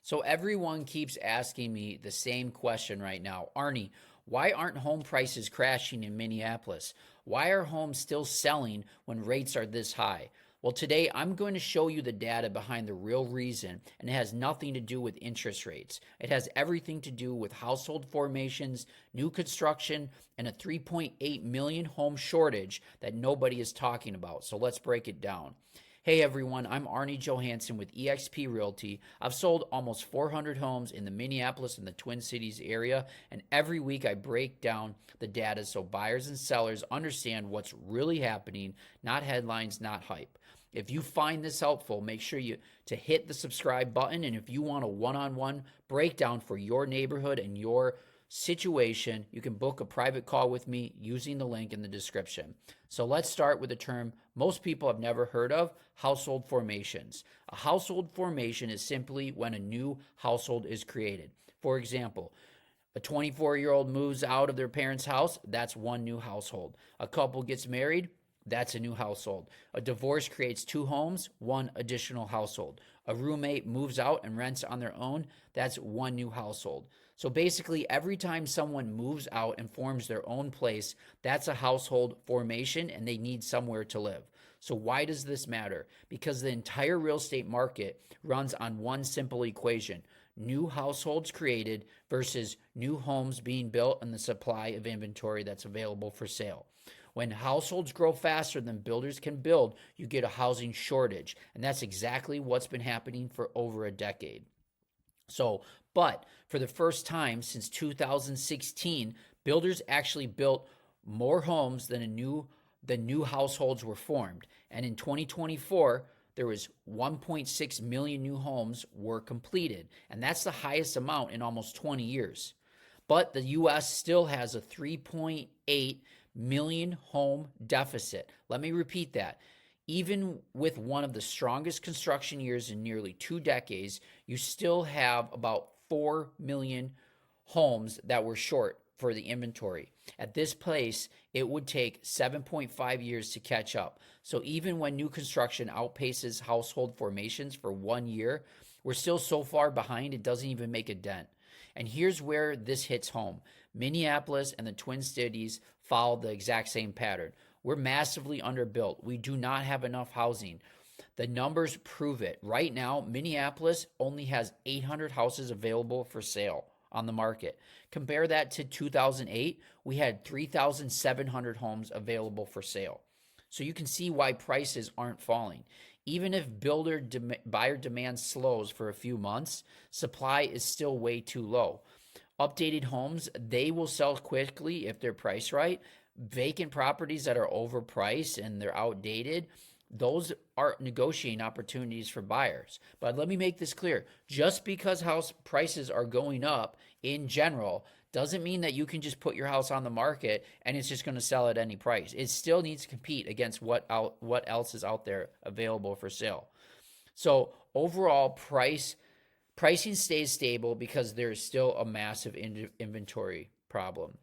So everyone keeps asking me the same question right now. Arnie, why aren't home prices crashing in Minneapolis? Why are homes still selling when rates are this high? Well, today I'm going to show you the data behind the real reason, and it has nothing to do with interest rates. It has everything to do with household formations, new construction, and a 3.8 million home shortage that nobody is talking about. So let's break it down. Hey everyone, I'm Arne Johansson with eXp Realty. I've sold almost 400 homes in the Minneapolis and the Twin Cities area, and every week I break down the data so buyers and sellers understand what's really happening, not headlines, not hype. If you find this helpful, make sure to hit the subscribe button, and if you want a one-on-one breakdown for your neighborhood and your situation, you can book a private call with me using the link in the description. So let's start with a term most people have never heard of: household formations. A household formation is simply when a new household is created. For example, a 24-year-old moves out of their parents' house, that's one new household. A couple gets married, that's a new household. A divorce creates two homes, one additional household. A roommate moves out and rents on their own, that's one new household. So basically, every time someone moves out and forms their own place, that's a household formation and they need somewhere to live. So why does this matter? Because the entire real estate market runs on one simple equation: new households created versus new homes being built and the supply of inventory that's available for sale. When households grow faster than builders can build, you get a housing shortage. And that's exactly what's been happening for over a decade. But for the first time since 2016, builders actually built more homes than new households were formed. And in 2024, there was 1.6 million new homes were completed. And that's the highest amount in almost 20 years. But the U.S. still has a 3.8 million home deficit. Let me repeat that. Even with one of the strongest construction years in nearly 2 decades, you still have about 4 million homes that were short for the inventory. At this pace, it would take 7.5 years to catch up. So even when new construction outpaces household formations for 1 year, we're still so far behind it doesn't even make a dent. And here's where this hits home. Minneapolis and the Twin Cities follow the exact same pattern. We're massively underbuilt. We do not have enough housing. The numbers prove it. Right now, Minneapolis only has 800 houses available for sale on the market. Compare that to 2008, we had 3,700 homes available for sale. So you can see why prices aren't falling. Even if buyer demand slows for a few months, supply is still way too low. Updated homes, they will sell quickly if they're priced right. Vacant properties that are overpriced and they're outdated, those are negotiating opportunities for buyers. But let me make this clear. Just because house prices are going up in general doesn't mean that you can just put your house on the market and it's just going to sell at any price. It still needs to compete against what else is out there available for sale. So overall, pricing stays stable because there's still a massive inventory problem.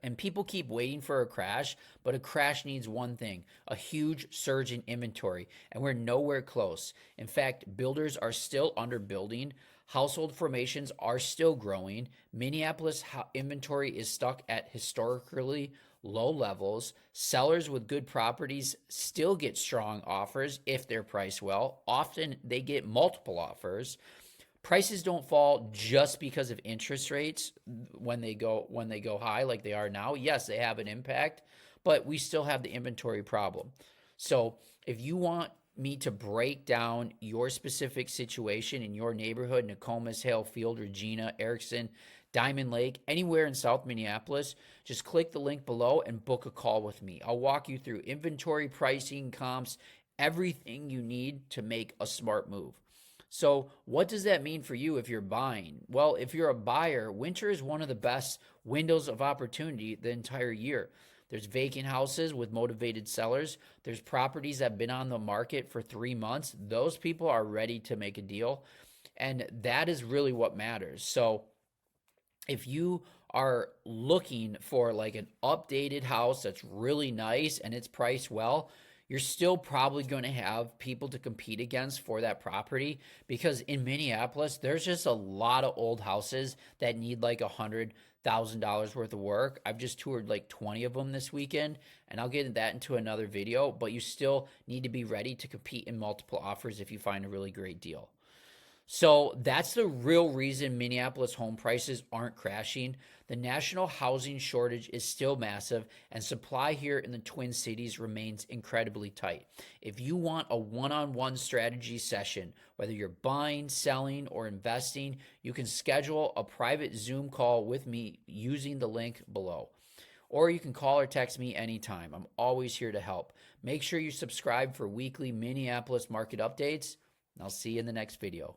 And people keep waiting for a crash, but a crash needs one thing: a huge surge in inventory. And we're nowhere close. In fact, builders are still underbuilding. Household formations are still growing. Minneapolis inventory is stuck at historically low levels. Sellers with good properties still get strong offers if they're priced well. Often they get multiple offers. Prices don't fall just because of interest rates when they go high like they are now. Yes, they have an impact, but we still have the inventory problem. So if you want me to break down your specific situation in your neighborhood: Nokomis, Hale Field, Regina, Erickson, Diamond Lake, anywhere in South Minneapolis, just click the link below and book a call with me. I'll walk you through inventory, pricing, comps, everything you need to make a smart move. So what does that mean for you if you're buying? Well, if you're a buyer, winter is one of the best windows of opportunity the entire year. There's vacant houses with motivated sellers. There's properties that have been on the market for 3 months. Those people are ready to make a deal. And that is really what matters. So if you are looking for like an updated house that's really nice and it's priced well, you're still probably going to have people to compete against for that property, because in Minneapolis, there's just a lot of old houses that need like $100,000 worth of work. I've just toured like 20 of them this weekend, and I'll get that into another video, but you still need to be ready to compete in multiple offers if you find a really great deal. So that's the real reason Minneapolis home prices aren't crashing. The national housing shortage is still massive, and supply here in the Twin Cities remains incredibly tight. If you want a one-on-one strategy session, whether you're buying, selling, or investing, you can schedule a private Zoom call with me using the link below. Or you can call or text me anytime. I'm always here to help. Make sure you subscribe for weekly Minneapolis market updates, and I'll see you in the next video.